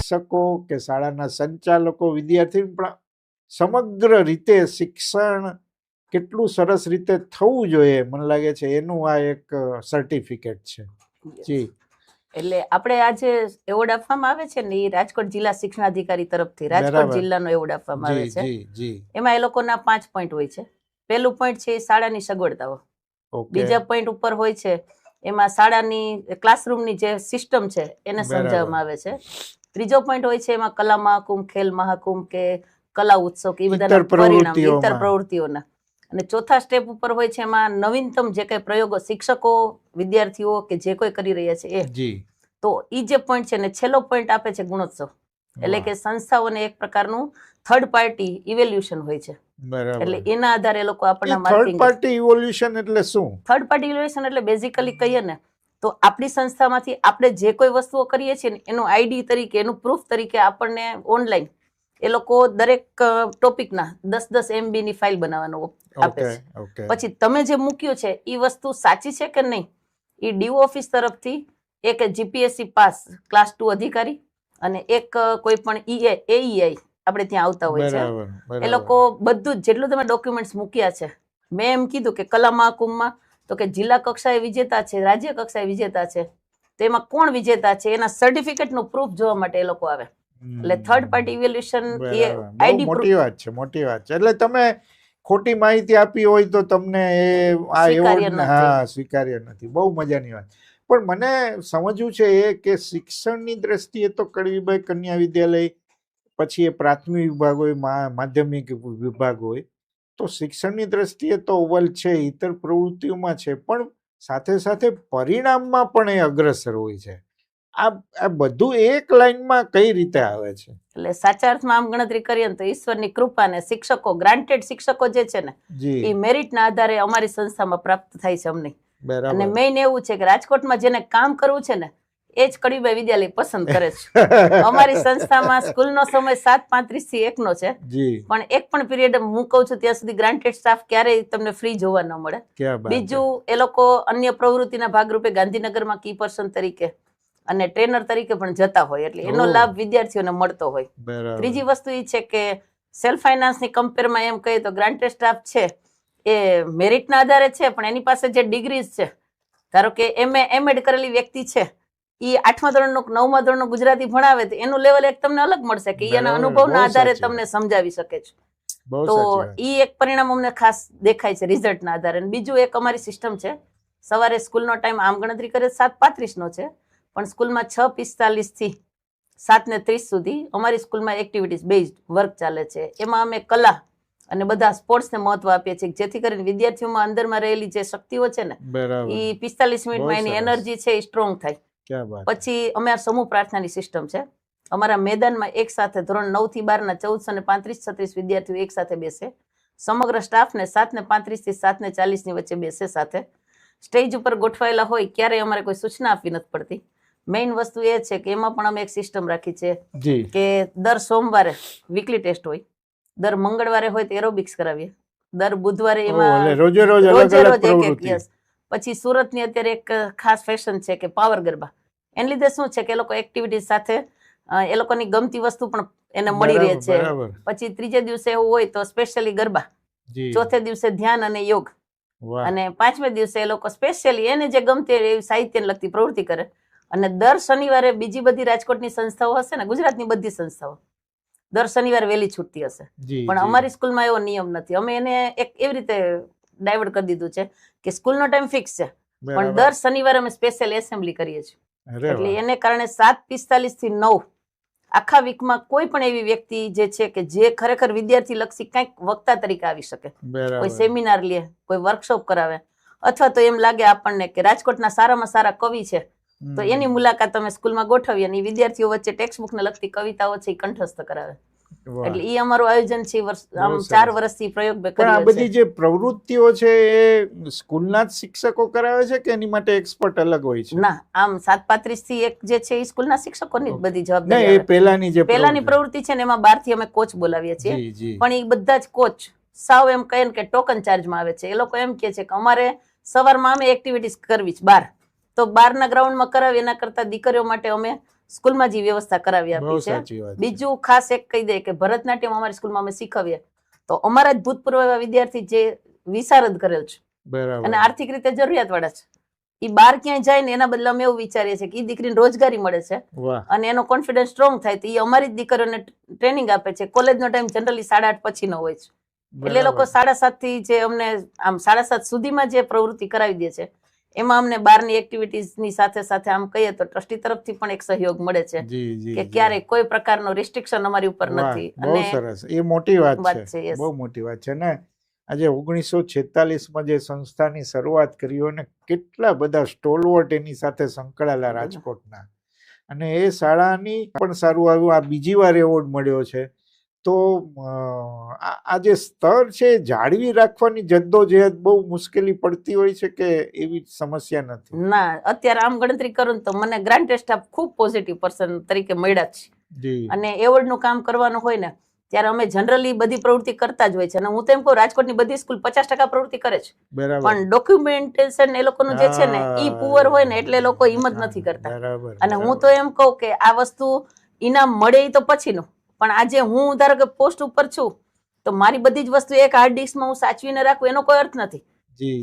શિક્ષકો કે શાળાના સંચાલકો, વિદ્યાર્થી પણ સમગ્ર રીતે શિક્ષણ કેટલું સરસ રીતે થવું જોઈએ, મને લાગે છે એનું આ એક સર્ટિફિકેટ છે. જી, એટલે આપણે આજે એવોર્ડ આપવામાં આવે છે ને, એ રાજકોટ જિલ્લા શિક્ષણાધિકારી તરફથી રાજકોટ જિલ્લાનો એવોર્ડ આપવામાં આવે છે. જી જી. એમાં એ લોકોના 5 પોઈન્ટ હોય છે. પહેલું પોઈન્ટ છે એ શાળાની સગવડતાઓ. બીજા પોઈન્ટ ઉપર હોય છે એમાં શાળાની ક્લાસરૂમની જે સિસ્ટમ છે એને સમજાવવામાં આવે છે. ત્રીજો પોઈન્ટ હોય છે એમાં કલા મહાકુંભ, ખેલ મહાકુંભ કે કલા ઉત્સવ કે એ બધાના પરિણામ, ઇતર પ્રવૃત્તિઓના. અને ચોથા સ્ટેપ ઉપર હોય છે એમાં નવીનતમ જે કઈ પ્રયોગો શિક્ષકો, વિદ્યાર્થીઓ કે જે કોઈ કરી રહ્યા છે એ. તો ઈ જે પોઈન્ટ છે ને છેલ્લો પોઈન્ટ આપે છે ગુણોત્સવ. એટલે કે સંસ્થાઓને એક પ્રકારનું થર્ડ પાર્ટી ઇવેલ્યુશન હોય છે. એટલે એના આધારે લોકો આપણા થર્ડ પાર્ટી ઇવોલ્યુશન એટલે શું? થર્ડ પાર્ટી ઇવેલ્યુશન એટલે બેઝિકલી કહીએ ને તો આપણી સંસ્થામાંથી આપણે જે કોઈ વસ્તુઓ કરીએ છીએ ને એનું આઈડી તરીકે, એનું પ્રૂફ તરીકે આપણને ઓનલાઈન એ લોકો દરેક ટોપિકના 10-10 MB ની ફાઇલ બનાવવાનો આપે છે. પછી તમે જે મૂક્યું છે એ વસ્તુ સાચી છે કે નહીં, એ ડીઓ ઓફિસ તરફથી એક GPSC પાસ ક્લાસ 2 અધિકારી અને એક કોઈ પણ AEI આપણે ત્યાં આવતા હોય છે. એ લોકો બધું જેટલું તમે ડોક્યુમેન્ટ્સ મૂક્યા છે, મેં એમ કીધું કે કલા મહાકુંભમાં તો કે જિલ્લા કક્ષાએ વિજેતા છે, રાજ્ય કક્ષાએ વિજેતા છે, તો એમાં કોણ વિજેતા છે એના સર્ટિફિકેટનું પ્રૂફ જોવા માટે એ લોકો આવે. એટલે થર્ડ પાર્ટી ઇવેલ્યુશન એ આઈડી મોટી વાત છે, મોટી વાત છે. એટલે તમે ખોટી માહિતી આપી હોય તો તમને એ આ એવોર્ડ સ્વીકાર્ય નથી. બહુ મજાની વાત. પણ મને સમજવું છે એ કે શિક્ષણની દ્રષ્ટિએ તો કડવીબાઈ કન્યા વિદ્યાલય, પછી એ પ્રાથમિક વિભાગ હોય, માધ્યમિક વિભાગ હોય, તો શિક્ષણની દ્રષ્ટિએ તો અવ્વલ છે, ઇતર પ્રવૃત્તિઓમાં છે, પણ સાથે સાથે પરિણામમાં પણ એ અગ્રસર હોય છે. આ બધું એક લાઈનમાં કઈ રીતે આવે છે? એટલે સાચા અર્થમાં આમ ગણતરી કરીએ તો ઈશ્વરની કૃપા ને શિક્ષકો, ગ્રાન્ટેડ શિક્ષકો જે છે ને એ મેરિટના આધારે અમારી સંસ્થામાં પ્રાપ્ત થાય છે અમને. અને મેઇન એવું છે કે રાજકોટમાં જેને કામ કરવું છે ને એ જ કડવીબાઈ વિદ્યાલય પસંદ કરે છે. અમારી સંસ્થામાં સ્કૂલનો સમય 7:35 થી 1 નો છે, પણ એક પણ પીરિયડ હું કહું છું ત્યાં સુધી ગ્રાન્ટેડ સ્ટાફ ક્યારેય તમને ફ્રી જોવા ન મળે. બીજું, એ લોકો અન્ય પ્રવૃત્તિના ભાગરૂપે ગાંધીનગરમાં કી પર્સન તરીકે અને ટ્રેનર તરીકે પણ જતા હોય, એટલે એનો લાભ વિદ્યાર્થીઓને મળતો હોય. ત્રીજી વસ્તુ એ છે કે સેલ્ફ ફાઇનાન્સની કમ્પેરમાં એમ કહીએ તો ગ્રાન્ટેડ સ્ટાફ છે એ મેરિટના આધારે છે, પણ એની પાસે જે ડિગ્રીઝ છે, ધારો કે MA કરેલી વ્યક્તિ છે, એ 8મા ધોરણનું 9મા ધોરણનું ગુજરાતી ભણાવે તો એનું લેવલ એક તમને અલગ મળશે કે એના અનુભવના આધારે તમને સમજાવી શકે છે. તો ઈ એક પરિણામ અમને ખાસ દેખાય છે રિઝલ્ટના આધારે. બીજું એક અમારી સિસ્ટમ છે, સવારે સ્કૂલનો ટાઈમ આમ ગણતરી કરે 7:35 નો છે, પણ સ્કૂલમાં 6:45 થી 7:30 સુધી અમારી સ્કૂલમાં એક્ટિવિટીઝ બેઝડ વર્ક ચાલે છે. એમાં અમે કલા અને બધા સ્પોર્ટ્સને મહત્વ આપીએ છીએ, જેથી કરીને વિદ્યાર્થીઓમાં અંદરમાં રહેલી જે શક્તિઓ છે ને એ 45 મિનિટમાં એની એનર્જી છે એ સ્ટ્રોંગ થાય. પછી અમે આ સમૂહ પ્રાર્થનાની સિસ્ટમ છે. અમારા મેદાનમાં એક સાથે ધોરણ 9 થી 12 ના 1435-36 વિદ્યાર્થીઓ એક સાથે બેસે. સમગ્ર સ્ટાફને 7:35 થી 7:40 ની વચ્ચે બેસે સાથે. સ્ટેજ ઉપર ગોઠવાયેલા હોય, ક્યારેય અમારે કોઈ સૂચના આપવી નથી પડતી. મેઇન વસ્તુ એ છે કે એમાં પણ અમે એક સિસ્ટમ રાખી છે કે દર સોમવારે વીકલી ટેસ્ટ હોય, દર મંગળવારે હોય તો એરોબિક્સ કરાવીએ, દર બુધવારે એમાં રોજે રોજ એક. પછી સુરતની અત્યારે એક ખાસ ફેશન છે કે પાવર ગરબા. એને લીધે શું છે કે એ લોકો એક્ટિવિટી સાથે એ લોકોની ગમતી વસ્તુ પણ એને મળી રહે છે. પછી ત્રીજે દિવસે એવું હોય તો સ્પેશિયલી ગરબા, ચોથે દિવસે ધ્યાન અને યોગ, અને 5મે દિવસે એ લોકો સ્પેશિયલી એને જે ગમતી એવી સાહિત્યને લગતી પ્રવૃત્તિ કરે. અને દર શનિવારે બીજી બધી રાજકોટની સંસ્થાઓ હશે ને, ગુજરાતની બધી સંસ્થાઓ દર શનિવારે વહેલી છૂટતી હશે, પણ અમારી સ્કૂલમાં એવો નિયમ નથી. અમે એને એક એવી રીતે ડાયવર્ટ કરી દીધું છે કે સ્કૂલનો ટાઈમ ફિક્સ છે, પણ દર શનિવારે અમે સ્પેશિયલ એસેમ્બલી કરીએ છીએ. એટલે એને કારણે 7:45 થી 9 આખા વીકમાં કોઈ પણ એવી વ્યક્તિ જે છે કે જે ખરેખર વિદ્યાર્થી લક્ષી કંઈક વક્તા તરીકે આવી શકે, કોઈ સેમિનાર લે, કોઈ વર્કશોપ કરાવે, અથવા તો એમ લાગે આપણને કે રાજકોટના સારામાં સારા કવિ છે તો એની મુલાકાત અમે સ્કૂલમાં ગોઠવીએ અને વિદ્યાર્થીઓ વચ્ચે ટેક્સ્ટ બુકને લગતી કવિતાઓ છે એ કંઠસ્થ કરાવે. એટલે એ અમારું આયોજન છે. આમ 4 વર્ષથી પ્રયોગ કર્યો છે. આ બધી જે પ્રવૃત્તિઓ છે એ સ્કૂલના જ શિક્ષકો કરાવે છે કે એની માટે એક્સપર્ટ અલગ હોય છે? ના, આમ 7:35 થી 1 જે છે એ સ્કૂલના શિક્ષકોની જ બધી જવાબદારી. એ પહેલાની પ્રવૃત્તિ છે ને એમાં બહારથી અમે કોચ બોલાવીએ છીએ, પણ એ બધા જ કોચ સાવ એમ કહે કે ટોકન ચાર્જમાં આવે છે. એ લોકો એમ કહે છે કે અમારે સવારમાં અમે એક્ટિવિટીઝ કરવી છે બહાર, તો બહારના ગ્રાઉન્ડમાં કરાવી એના કરતા દીકરીઓ માટે અમે સ્કૂલમાં જ વ્યવસ્થા કરાવી આપી છે. બીજું ખાસ એક કહી દે કે ભરતનાટ્યમ અમારી સ્કૂલમાં અમે શીખવીએ તો અમારા જ ભૂતપૂર્વ એવા વિદ્યાર્થી જે વિશારદ કરેલ છે અને આર્થિક રીતે જરૂરિયાત વાળા છે, એ બહાર ક્યાંય જાય ને એના બદલે અમે એવું વિચારીએ છીએ કે એ દીકરીને રોજગારી મળે છે અને એનો કોન્ફિડન્સ સ્ટ્રોંગ થાય તો એ અમારી જ દીકરીઓને ટ્રેનિંગ આપે છે. કોલેજનો ટાઈમ જનરલી 8:30 પછીનો હોય છે, એટલે લોકો 7:30 થી જે અમને આમ 7:30 સુધીમાં જે પ્રવૃત્તિ કરાવી દે છે એમાં અમને બહારની એક્ટિવિટીઝની સાથે સાથે આમ કહીએ તો ટ્રસ્ટી તરફથી પણ એક સહયોગ મળે છે કે ક્યારેય કોઈ પ્રકારનો રિસ્ટ્રિક્શન અમારી ઉપર નથી. બહુ સરસ, એ મોટી વાત છે, બહુ મોટી વાત છે ને. આજે 1946માં જે સંસ્થાની શરૂઆત કરી અને કેટલા બધા સ્ટોલવર્ટ એની સાથે સંકળાયેલા રાજકોટના, અને એ શાળાની પણ સારું આવ્યું. આ બીજી વાર એવોર્ડ મળ્યો છે. તો આ જે સ્તર છે જાળવી રાખવાની જદ્દોજહદ બહુ મુશ્કેલી પડતી હોય છે કે એવી સમસ્યા નથી? ના, અત્યારે આમ ગણતરી કરું તો મને ગ્રાન્ટેડ સ્ટાફ ખૂબ પોઝિટિવ પર્સન તરીકે મળ્યા છે અને એવોર્ડનું કામ કરવાનું હોય ને ત્યારે અમે જનરલી બધી પ્રવૃત્તિ કરતા જ હોય છે. અને હું તો એમ કહું રાજકોટની બધી સ્કૂલ 50% પ્રવૃત્તિ કરે છે, પણ ડોક્યુમેન્ટેશન એ લોકોનું જે છે ને ઈ પુઅર હોય ને એટલે લોકો હિંમત નથી કરતા. અને હું તો એમ કહું કે આ વસ્તુ ઇનામ મળે તો પછીનું, પણ આજે હું ધારો કે પોસ્ટ ઉપર છું તો મારી બધી જ વસ્તુ એક હાર્ડ ડિસ્કમાં હું સાચવીને રાખું એનો કોઈ અર્થ નથી.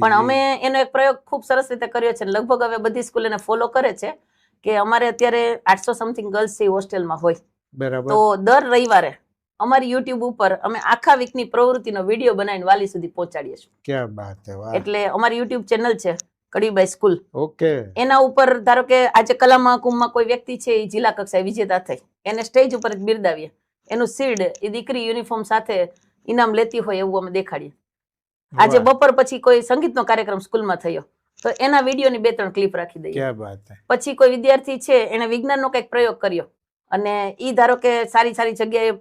પણ અમે એનો એક પ્રયોગ ખૂબ સરસ રીતે કર્યો છે, લગભગ હવે બધી સ્કૂલ એને ફોલો કરે છે કે અમારે અત્યારે 800 સમથિંગ ગર્લ્સ હોસ્ટેલમાં હોય, તો દર રવિવારે અમારી યુટ્યુબ ઉપર અમે આખા વીકની પ્રવૃત્તિનો વિડીયો બનાવીને વાલી સુધી પહોંચાડીએ છીએ. ક્યા બાત છે, વાહ. એટલે અમારી યુટ્યુબ ચેનલ છે કડીબાઈ સ્કૂલ, ઓકે, એના ઉપર ધારો કે આજે કલા મહાકુંભમાં કોઈ વ્યક્તિ છે એ જિલ્લા કક્ષાએ વિજેતા થઈ, એને સ્ટેજ ઉપર જ બિરદાવીએ, એનું સીડ એ દીકરી યુનિફોર્મ સાથે ઇનામ લેતી હોય એવું અમે દેખાડીએ. આજે બપોર પછી કોઈ સંગીતનો કાર્યક્રમ સ્કૂલમાં થયો તો એના વિડીયોની 2-3 ક્લિપ રાખી દઈએ. ક્યા બાત છે. પછી કોઈ વિદ્યાર્થી છે એને વિજ્ઞાનનો કંઈક પ્રયોગ કર્યો અને ઈ ધારો કે સારી જગ્યાએ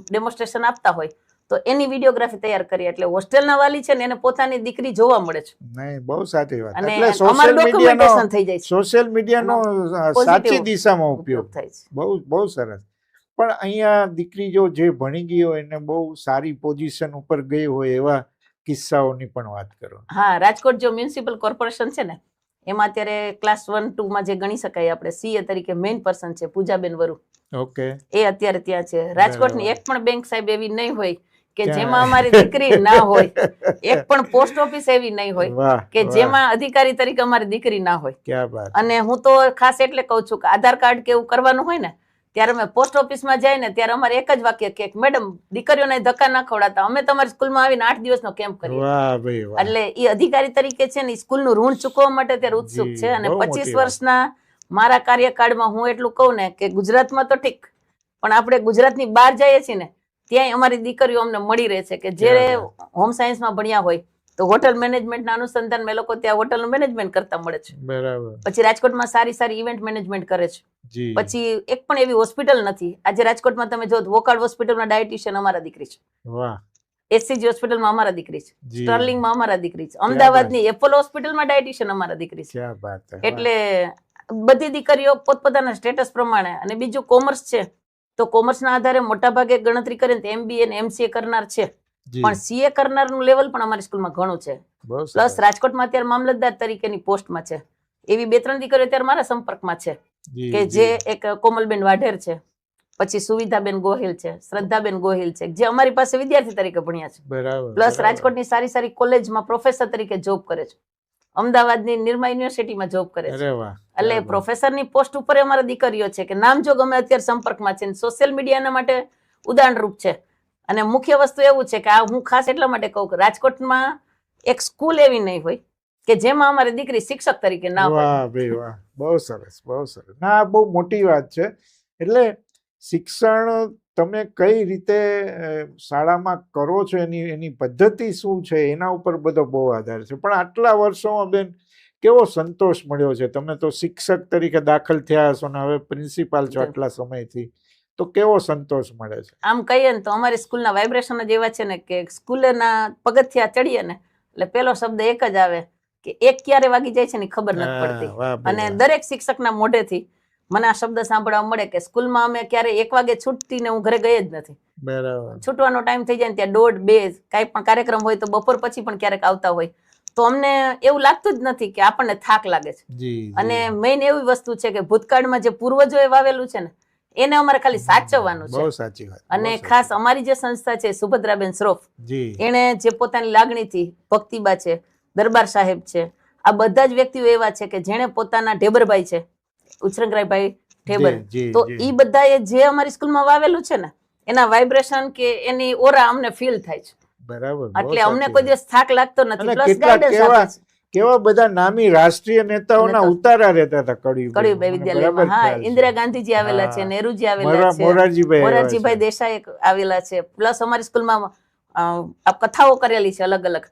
ડેમોન્સ્ટ્રેશન આપતા હોય તો એની વિડીયોગ્રાફી તૈયાર કરી, એટલે હોસ્ટેલના વાલી છે ને એને પોતાની દીકરી જોવા મળે છે. નહીં, બહુ સાચી વાત. અને અમારું ડોક્યુમેન્ટેશન થઈ જાય છે, સોશિયલ મીડિયાનો સાચી દિશામાં ઉપયોગ થાય છે. બહુ સરસ. પણ અહીંયા દીકરી જે ભણી ગઈ હોય એને બહુ સારી પોઝિશન ઉપર ગઈ હોય એવા કિસ્સાઓની પણ વાત કરો. હા, રાજકોટ જો મ્યુનિસિપલ કોર્પોરેશન છે ને એમાં અત્યારે ક્લાસ 1-2 માં જે ગણી શકાય આપણે સીએ તરીકે મેઇન પર્સન છે પૂજાબેન વરુ. ઓકે, એ અત્યારે ત્યાં છે. રાજકોટની એક પણ બેંક સાહેબ એવી નહીં હોય કે જેમાં અમારી દીકરી ના હોય, એક પણ પોસ્ટ ઓફિસ એવી નહીં હોય કે જેમાં અધિકારી તરીકે અમારી દીકરી ના હોય. ક્યા બાત. અને હું તો ખાસ એટલે કહું છું કે આધાર કાર્ડ કે એવું કરવાનું હોય ને ત્યારે અમે પોસ્ટ ઓફિસમાં જાય ને ત્યારે અમારે એક જ વાક્ય કે મેડમ દીકરીઓને ધક્કા ના ખવડાતા, અમે તમારી સ્કૂલમાં આવીને 8 દિવસનો કેમ્પ કરીએ. એટલે એ અધિકારી તરીકે છે ને સ્કૂલનું ઋણ ચૂકવવા માટે ત્યારે ઉત્સુક છે. અને 25 વર્ષના મારા કાર્યકાળમાં હું એટલું કહું ને કે ગુજરાતમાં તો ઠીક, પણ આપણે ગુજરાતની બહાર જઈએ છીએ ને ત્યાંય અમારી દીકરીઓ અમને મળી રહે છે કે જે હોમ સાયન્સમાં ભણ્યા હોય તો હોટલ મેનેજમેન્ટના અનુસંધાનમાં એ લોકો ત્યાં હોટલનું મેનેજમેન્ટ કરતા મળે છે. બરાબર. પછી રાજકોટમાં સારી ઇવેન્ટ મેનેજમેન્ટ કરે છે. પછી એક પણ એવી હોસ્પિટલ નથી. આજે રાજકોટમાં તમે જો વોકાર્ડ હોસ્પિટલમાં ડાયટિશિયન અમારા દીકરી છે, વાહ. એસસીજી હોસ્પિટલમાં અમારા દીકરી છે, સ્ટર્લિંગમાં અમારા દીકરી છે, અમદાવાદની એપોલો હોસ્પિટલમાં ડાયટિશિયન અમારા દીકરી છે. એટલે બધી દીકરીઓ પોતપોતાના સ્ટેટસ પ્રમાણે. અને બીજું કોમર્સ છે તો કોમર્સના આધારે મોટા ભાગે ગણતરી કરીને તો MBA અને MCA કરનાર છે, પણ CA કરનારનું લેવલ પણ અમારી સ્કૂલમાં ઘણું છે. પ્લસ રાજકોટમાં અત્યારે મામલતદાર તરીકેની પોસ્ટમાં છે એવી 2-3 દીકરીઓ અત્યારે મારા સંપર્કમાં છે કે જે એક કોમલબેન વાઢેર છે, પછી સુવિધાબેન ગોહિલ છે, શ્રદ્ધાબેન ગોહિલ છે, જે અમારી પાસે વિદ્યાર્થી તરીકે ભણ્યા છે. પ્લસ રાજકોટની સારી કોલેજમાં પ્રોફેસર તરીકે જોબ કરે છે, અમદાવાદની નિરમા યુનિવર્સિટીમાં જોબ કરે છે. એટલે પ્રોફેસરની પોસ્ટ ઉપર અમારા દીકરીઓ છે કે નામજોગ અમે અત્યારે સંપર્કમાં છે. સોશિયલ મીડિયાના માટે ઉદાહરણરૂપ છે. અને મુખ્ય વસ્તુ એવું છે કે આ હું ખાસ એટલા માટે કહું કે રાજકોટમાં એક સ્કૂલ એવી નહીં હોય કે જેમાં અમારી દીકરી શિક્ષક તરીકે ના હોય. વાહ ભાઈ વાહ, બહુ સરસ, બહુ સરસ. ના, બહુ મોટી વાત છે. એટલે શિક્ષણ તમે કઈ રીતે શાળામાં કરો છો એની પદ્ધતિ શું છે એના ઉપર બધો બહુ આધાર છે. પણ આટલા વર્ષોમાં બેન કેવો સંતોષ મળ્યો છે? તમે તો શિક્ષક તરીકે દાખલ થયા હશો ને હવે પ્રિન્સિપાલ છો આટલા સમયથી, તો કેવો સંતોષ મળે છે? આમ કહીએ ને તો અમારી સ્કૂલના વાઇબ્રેશન જ એવા છે ને કે સ્કૂલના પગથિયા ચડીએ ને એટલે પેલો શબ્દ એક જ આવે કે એક ક્યારે વાગી જાય છે ને ખબર નથી પડતી. અને દરેક શિક્ષકના મોઢેથી મને આ શબ્દ સાંભળવા મળે કે સ્કૂલમાં અમે ક્યારે 1 વાગે છૂટતી ને હું ઘરે ગઈ જ નથી. બરાબર. છૂટવાનો ટાઈમ થઈ જાય ને ત્યાં 1:30-2 કાંઈ પણ કાર્યક્રમ હોય તો બપોર પછી પણ ક્યારેક આવતા હોય તો અમને એવું લાગતું જ નથી કે આપણને થાક લાગે છે. અને મેઇન એવી વસ્તુ છે કે ભૂતકાળમાં જે પૂર્વજોએ વાવેલું છે ને એને અમારે ખાલી સાચવવાનું છે. બહુ સાચી વાત. અને ખાસ અમારી જે સંસ્થા છે સુભદ્રાબેન શ્રોફ, એને જે પોતાની લાગણીથી, ભક્તિબા છે, દરબાર સાહેબ છે, આ બધા જ વ્યક્તિઓ એવા છે કે જેણે પોતાના ઢેબરભાઈ છે, ઉછરંગરાયભાઈ ઢેબર, તો ઈ બધાએ જે અમારી સ્કૂલમાં વાવેલું છે ને એના વાઇબ્રેશન કે એની ઓરા અમને ફીલ થાય છે. બરાબર. એટલે અમને કોઈ દિવસ થાક લાગતો નથી. પ્લસ ગાઈડન્સ આપે છે. કેવા બધા નામી રાષ્ટ્રીય નેતાઓના ઉતારા રહેતા હતા કડ્યુભાઈ વિદ્યાલયમાં. હા, ઇન્દિરા ગાંધીજી આવેલા છે, નહેરુજી આવેલા છે, મોરારજીભાઈ દેસાઈ આવેલા છે. પ્લસ અમારી સ્કૂલમાં કથાઓ કરેલી છે અલગ અલગ.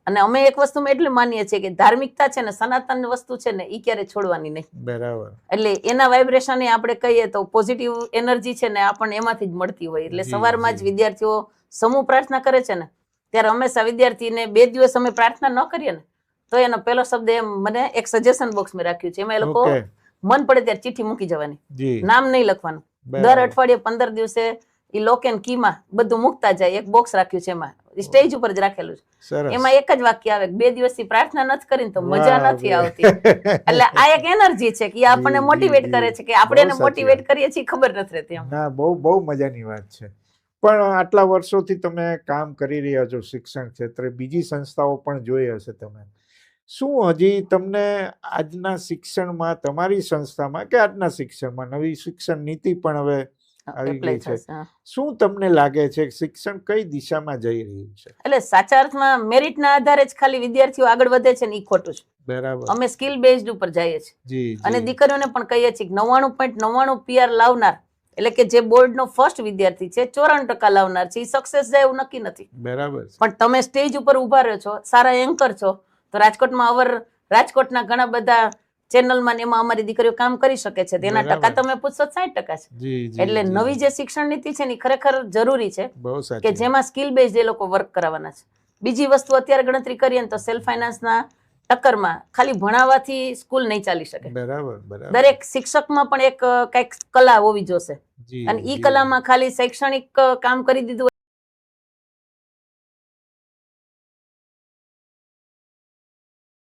અને અમે એક વસ્તુ એટલું માનીએ છીએ કે ધાર્મિકતા છે ને, સનાતન વસ્તુ છે ને, ઈ ક્યારે છોડવાની નહીં. બરાબર. એટલે એના વાઇબ્રેશન આપણે કહીએ તો પોઝિટિવ એનર્જી છે ને આપણને એમાંથી જ મળતી હોય. એટલે સવારમાં જ વિદ્યાર્થીઓ સમૂહ પ્રાર્થના કરે છે ને, ત્યારે હંમેશા વિદ્યાર્થીને 2 દિવસ અમે પ્રાર્થના ન કરીએ ને તો એનો પહેલો શબ્દ એમ મને એક સજેશન બોક્સ મેં રાખ્યું છે, એમાં એ લોકો મન પડે ત્યારે ચિઠ્ઠી મૂકી જવાની, નામ નહીં લખવાનું. દર અઠવાડિયે 15 દિવસે ઈ લોક એન્ડ કીમાં બધું મૂકતા જાય. એક બોક્સ રાખ્યું છે, એમાં સ્ટેજ ઉપર જ રાખેલું છે. એમાં એક જ વાક્ય આવે, 2 દિવસથી પ્રાર્થના નથી કરીને તો મજા નથી આવતી. એટલે આ એક એનર્જી છે કે આપણને મોટિવેટ કરે છે કે આપણે એને મોટિવેટ કરીએ છીએ, ખબર નથી રહેતી. ના, બહુ મજાની વાત છે. પણ આટલા વર્ષોથી તમે કામ કરી રહ્યા છો શિક્ષણ ક્ષેત્રે, બીજી સંસ્થાઓ પણ જોઈ હશે તમે. શું હજી તમને આજના શિક્ષણમાં, તમારી સંસ્થામાં કે આજના શિક્ષણમાં, નવી શિક્ષણ નીતિ પણ હવે આવી ગઈ છે, શું તમને લાગે છે શિક્ષણ કઈ દિશામાં જઈ રહ્યું છે? એટલે સાચા અર્થમાં મેરિટના આધારે જ ખાલી વિદ્યાર્થીઓ આગળ વધે છે ને ઈ ખોટું છે. બરાબર. અમે સ્કિલ બેઝડ ઉપર જઈએ છીએ અને દીકરીઓને પણ કહીએ છીએ કે 99.99 PR લાવનાર, એટલે કે જે બોર્ડનો ફર્સ્ટ વિદ્યાર્થી છે, 94% લાવનાર છે, એ સક્સેસ જાય એવું નક્કી નથી. બરાબર. પણ તમે સ્ટેજ ઉપર ઉભા રહ્યો છો, સારા એન્કર છો, તો રાજકોટમાં રાજકોટના ઘણા બધા ચેનલમાં એમાં અમારી દીકરીઓ કામ કરી શકે છે. તેના ટકા તમે પૂછશો 60% છે. એટલે નવી જે શિક્ષણ નીતિ છે ને ખરેખર જરૂરી છે કે જેમાં સ્કિલ બેઝડ એ લોકો વર્ક કરાવવાના છે. બીજી વસ્તુ અત્યારે ગણતરી કરીએ ને તો સેલ્ફ ફાઇનાન્સના ટક્કરમાં ખાલી ભણાવવાથી સ્કૂલ નહીં ચાલી શકે. દરેક શિક્ષકમાં પણ એક કઈક કલા હોવી જોશે. અને ઈ કલામાં ખાલી શૈક્ષણિક કામ કરી દીધું